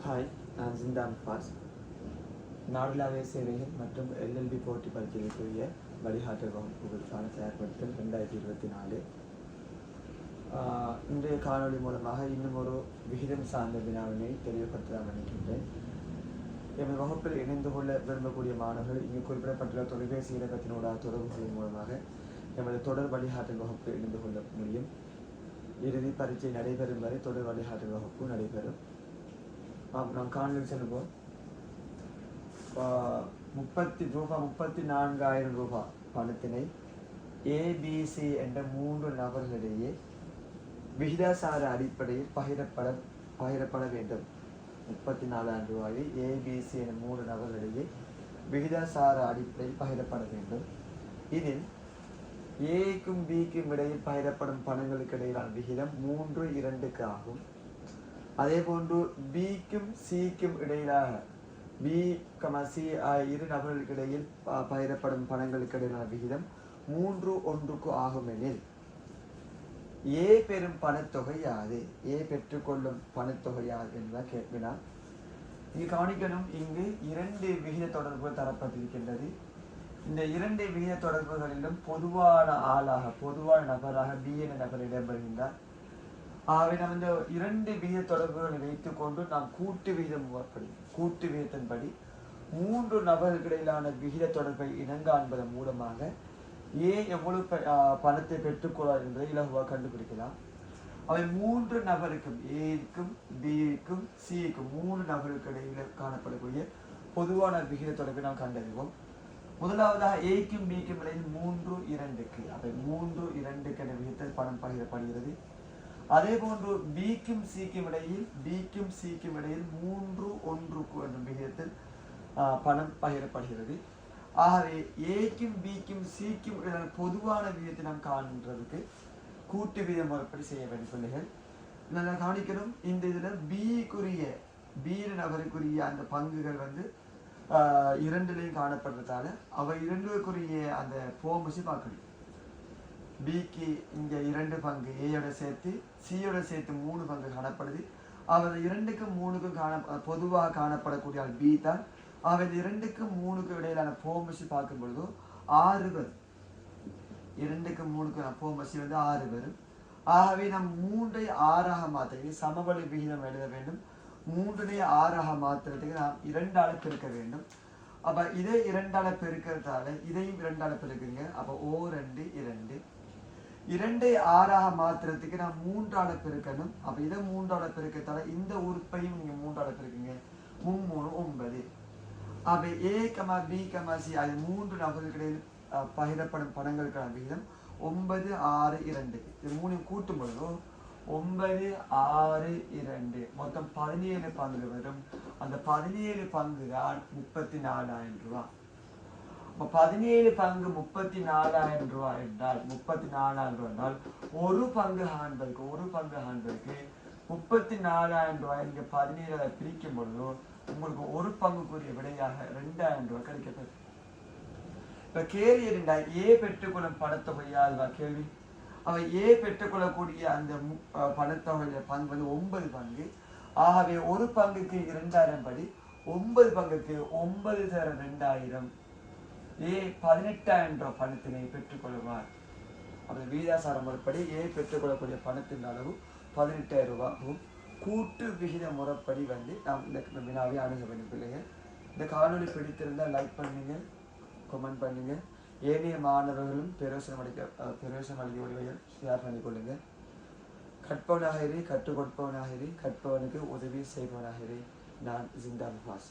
Hi, நான் ஜிந்தான் ஃபாஸ். நாடுலாவிய சேவைகள் மற்றும் எல்எல்பி போட்டி பரீட்சைகளுக்குரிய வழிகாட்டல் வகுப்புகளுக்கான தயார்படுத்தல் 2024. இன்றைய காணொலி மூலமாக இன்னும் ஒரு விகிதம் சார்ந்த வினாவினை தெளிவுபடுத்தலாம் நினைக்கின்றேன். எமது வகுப்பில் இணைந்து கொள்ள விரும்பக்கூடிய மாணவர்கள் இங்கு குறிப்பிடப்பட்டுள்ள தொலைபேசி இலக்கத்தினோட தொடர்புகளின் மூலமாக எமது தொடர் வழிகாட்டல் வகுப்பு இணைந்து கொள்ள முடியும். இறுதி பரீட்சை நடைபெறும் வரை தொடர் வழிகாட்டல் வகுப்பு நடைபெறும். நாம் காணொலி செல்வோம். ரூபாய் 34,000 பணத்தினை ஏபிசி என்ற 3 நபர்களிடையே விகிதாசார அடிப்படையில் பகிரப்பட வேண்டும். 34,000 ரூபாயை ஏபிசி என்ற 3 நபர்களிடையே விகிதாசார அடிப்படையில் பகிரப்பட வேண்டும். இதில் ஏக்கும் பிக்கும் இடையில் பகிரப்படும் பணங்களுக்கு இடையிலான விகிதம் 3:2 ஆகும். அதே போன்று பிக்கும் சிக்கும் இடையிலாக பி சி இரு நபர்களுக்கு இடையில் பகிரப்படும் பணங்களுக்கு இடையிலான விகிதம் 3:1 ஆகும் எனில் ஏ பெறும் பணத்தொகை யாது? ஏ பெற்றுக்கொள்ளும் பணத்தொகை யாது என்பதை கேட்பினால் இங்கு கவனிக்கணும். இங்கு 2 விகித தொடர்புகள் தரப்பட்டிருக்கின்றது. இந்த 2 விகித தொடர்புகளிலும் பொதுவான நபராக பி என்ற நபர் இடம்பெறுகின்றார். ஆகவே நாம் இந்த 2 விகித தொடர்புகளை வைத்துக் கொண்டு நாம் கூட்டு விகிதத்தின்படி 3 நபர்களுக்கு இடையிலான விகித தொடர்பை இனங்காண்பதன் மூலமாக ஏ எவ்வளவு பணத்தை பெற்றுக்கொள்வார் என்பதை இலகுவாக கண்டுபிடிக்கலாம். அவை 3 நபருக்கும் ஏக்கும் பிக்கும் சிக்கும் 3 நபர்களுக்கு இடையில் காணப்படக்கூடிய பொதுவான விகித தொடர்பை நாம் கண்டறிவோம். முதலாவதாக ஏக்கும் பிக்கும் இடையில் 3:2. அவை 3:2 என்ற விகிதத்தில் பணம் பகிரப்படுகிறது. அதே போன்று பிக்கும் சிக்கும் இடையில் 3:1 என்ற விகிதத்தில் பணம் பகிரப்படுகிறது. ஆகவே ஏக்கும் பிக்கும் சிக்கும் இடையிலான பொதுவான விகிதத்தை நாம் காண்றதுக்கு கூட்டு விகித முறைப்படி செய்ய வேண்டும். பிள்ளைகள் நல்லா கவனிக்கணும். இந்த இதுல பி நபருக்குரிய அந்த பங்குகள் 2லையும் காணப்படுறதால அவை 2க்குரிய அந்த போமசி பார்க்கணும். பிக்கு இங்க 2 பங்கு, ஏயோட சேர்த்து சியோட சேர்த்து 3 பங்கு காணப்படுது. அவர் 2க்கும் 3க்கும் பொதுவாக காணப்படக்கூடிய பி தான். அவர் 2க்கும் 3க்கும் இடையிலான போமசி பார்க்கும் பொழுது 6 வரும். 2க்கும் 3க்கும் போமசி 6 வரும். ஆகவே நாம் 3ஐ 6ஆக மாற்ற சமவெளி விகிதம் எழுத வேண்டும். 3ஐ 6ஆக மாற்றுறதுக்கு நாம் 2ஆல பெருக்க வேண்டும். அப்ப இதை 2ஆல பெருக்கிறதால இதையும் 2ஆல பெருக்குங்க. அப்ப 2 2ஐ 6ஆக மாற்றுறதுக்கு நாம் 3ஆல பெருக்கணும். அப்ப இதை 3ஆல பெருக்கிறதால இந்த உறுப்பையும் நீங்க 3ஆல பெருக்குங்க. 3 9. அப்ப ஏ பி சி அது 3 நபர்களுக்கு இடையில் பகிரப்படும் பணங்களுக்கான விகிதம் 9 6 2. இது 3 கூட்டும் பொழுது 9 6 2 மொத்தம் 17 பங்கு வரும். அந்த 17 பங்கு தான் 34,000 ரூபாய். 17 பங்கு 34,000 ரூபாய் என்றால் 34,000 ரூபாய் என்றால் ஒரு பங்கு ஆண்களுக்கு 34,000 ரூபாய் இங்க 17 பிரிக்கும் பொழுது உங்களுக்கு ஒரு பங்குக்குரிய விடையாக 2,000 ரூபாய் கிடைக்கப்படும். இப்ப கேள்வி இருந்தா ஏ பெற்றுக்கொள்ளும் பணத்தொகையா கேள்வி. அவை ஏ பெற்றுக்கொள்ளக்கூடிய அந்த பணத்தொகைய பங்கு 9 பங்கு. ஆகவே ஒரு பங்குக்கு 2,000 படி 9 பங்குக்கு 9 தர 2,000 ஏ 18,000 ரூபாய் பணத்தினை பெற்றுக்கொள்வார். அப்படி விகிதாசார முறைப்படி ஏ பெற்றுக்கொள்ளக்கூடிய பணத்தின் அளவு 18,000 ரூபாயும் கூட்டு விகித முறைப்படி நாம் இந்த வினாவை அணுக வேண்டும். பிள்ளைகள் இந்த காணொலி பிடித்திருந்தால் லைக் பண்ணுங்க, கமெண்ட் பண்ணுங்க. ஏனைய மாணவர்களும் பிரயோசனம் அளிக்க உதவிகள் ஷேர் பண்ணிக்கொள்ளுங்க. கற்பவனாக இரு, கற்றுக் கொடுப்பவனாக இரு, கற்பவனுக்கு உதவி செய்பவனாக இரு. நான் ஜிந்தான் ஃபாஸ்.